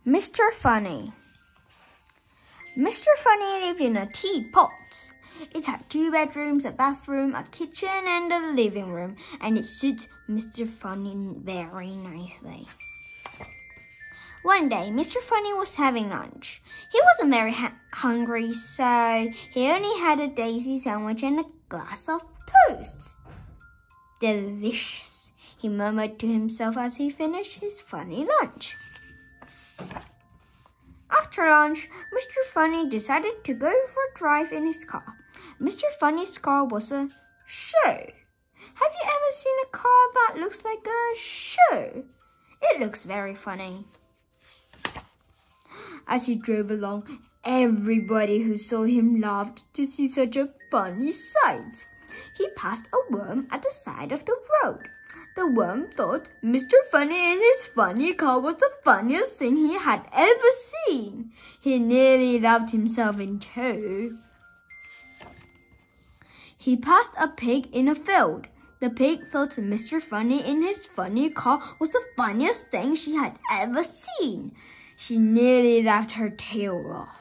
Mr. Funny. Mr. Funny lived in a teapot. It had 2 bedrooms, a bathroom, a kitchen, and a living room, and it suited Mr. Funny very nicely. One day, Mr. Funny was having lunch. He wasn't very hungry, so he only had a daisy sandwich and a glass of toast. Delicious, he murmured to himself as he finished his funny lunch. After lunch, Mr. Funny decided to go for a drive in his car. Mr. Funny's car was a show. Have you ever seen a car that looks like a show? It looks very funny. As he drove along, everybody who saw him laughed to see such a funny sight. He passed a worm at the side of the road. The worm thought Mr. Funny in his funny car was the funniest thing he had ever seen. He nearly laughed himself in two. He passed a pig in a field. The pig thought Mr. Funny in his funny car was the funniest thing she had ever seen. She nearly laughed her tail off.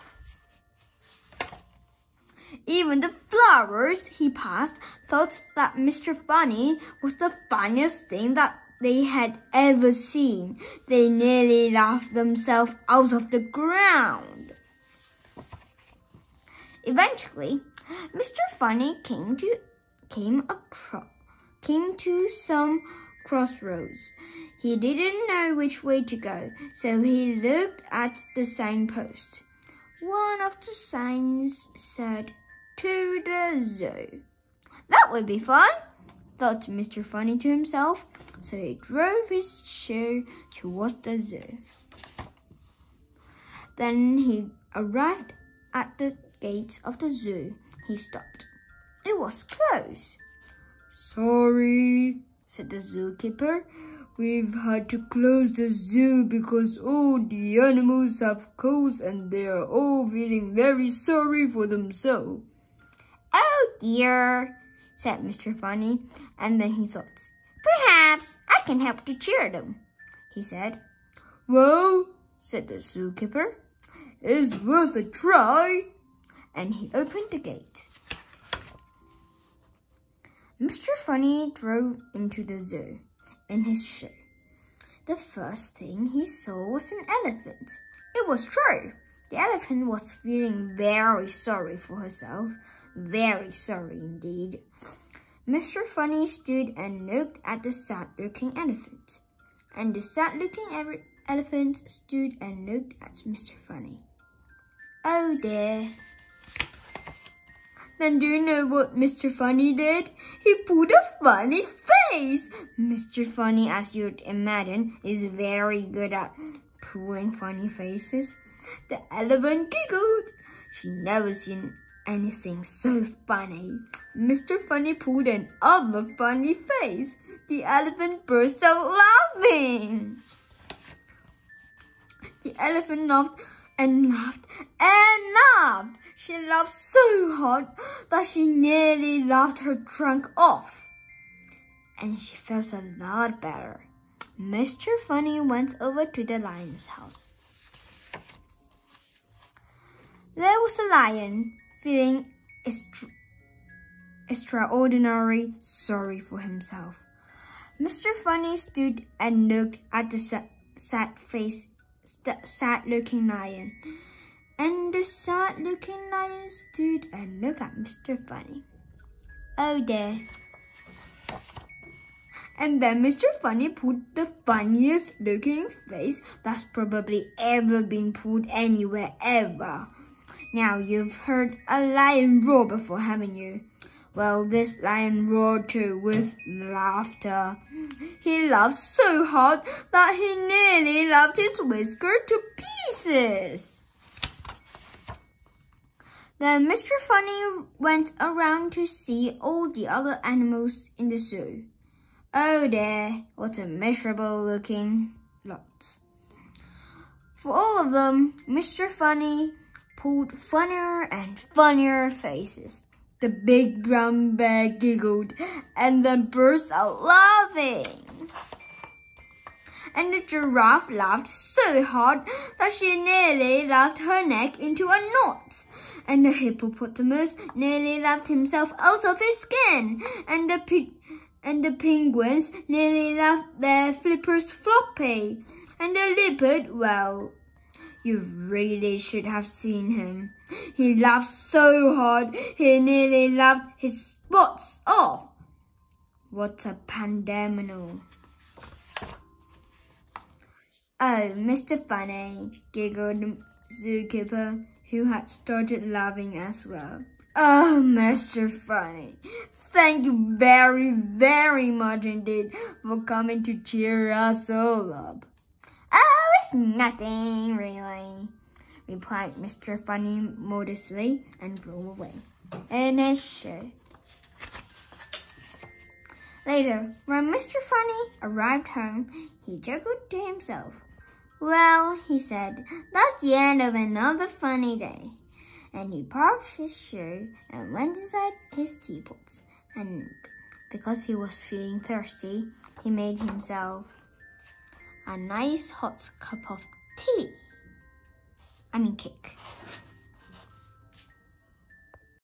Even the flowers he passed thought that Mr. Funny was the funniest thing that they had ever seen. They nearly laughed themselves out of the ground. Eventually, Mr. Funny came to some crossroads. He didn't know which way to go, so he looked at the signpost. One of the signs said, "To the zoo." That would be fun, thought Mr. Funny to himself, so he drove his show towards the zoo. Then he arrived at the gates of the zoo. He stopped. It was closed. "Sorry," said the zookeeper. "We've had to close the zoo because all the animals have colds and they are all feeling very sorry for themselves." "Oh dear," said Mr. Funny, and then he thought, "Perhaps I can help to cheer them," he said. "Well," said the zookeeper, "it's worth a try." And he opened the gate. Mr. Funny drove into the zoo in his show. The first thing he saw was an elephant. It was true. The elephant was feeling very sorry for herself. Very sorry indeed. Mr. Funny stood and looked at the sad-looking elephant. And the sad-looking elephant stood and looked at Mr. Funny. Oh dear. Then do you know what Mr. Funny did? He pulled a funny face. Mr. Funny, as you'd imagine, is very good at pulling funny faces. The elephant giggled. She'd never seen anything so funny. Mr. Funny pulled another funny face. The elephant burst out laughing. The elephant laughed and laughed and laughed. She laughed so hard that she nearly laughed her trunk off. And she felt a lot better. Mr. Funny went over to the lion's house. There was a lion feeling extraordinarily sorry for himself. Mr. Funny stood and looked at the sad-looking lion. And the sad-looking lion stood and looked at Mr. Funny. Oh dear. And then Mr. Funny pulled the funniest looking face that's probably ever been pulled anywhere ever. Now you've heard a lion roar before, haven't you? Well, this lion roared too with laughter. He laughed so hard that he nearly laughed his whisker to pieces. Then Mr. Funny went around to see all the other animals in the zoo. Oh dear, what a miserable looking lot. For all of them, Mr. Funny pulled funnier and funnier faces. The big brown bear giggled and then burst out laughing. and the giraffe laughed so hard that she nearly laughed her neck into a knot. And the hippopotamus nearly laughed himself out of his skin, and the penguins nearly laughed their flippers floppy, and the leopard, well, you really should have seen him. He laughed so hard, he nearly laughed his spots off. What a pandemonium. Oh, Mr. Funny, giggled the zookeeper, who had started laughing as well. Oh, Mr. Funny, thank you very, very much indeed for coming to cheer us all up. Oh, it's nothing, really, replied Mr. Funny modestly and flew away in his chair. Later, when Mr. Funny arrived home, he chuckled to himself. Well, he said, that's the end of another funny day. And he parked his shoe and went inside his teapot. And because he was feeling thirsty, he made himself a nice hot cup of tea. Cake.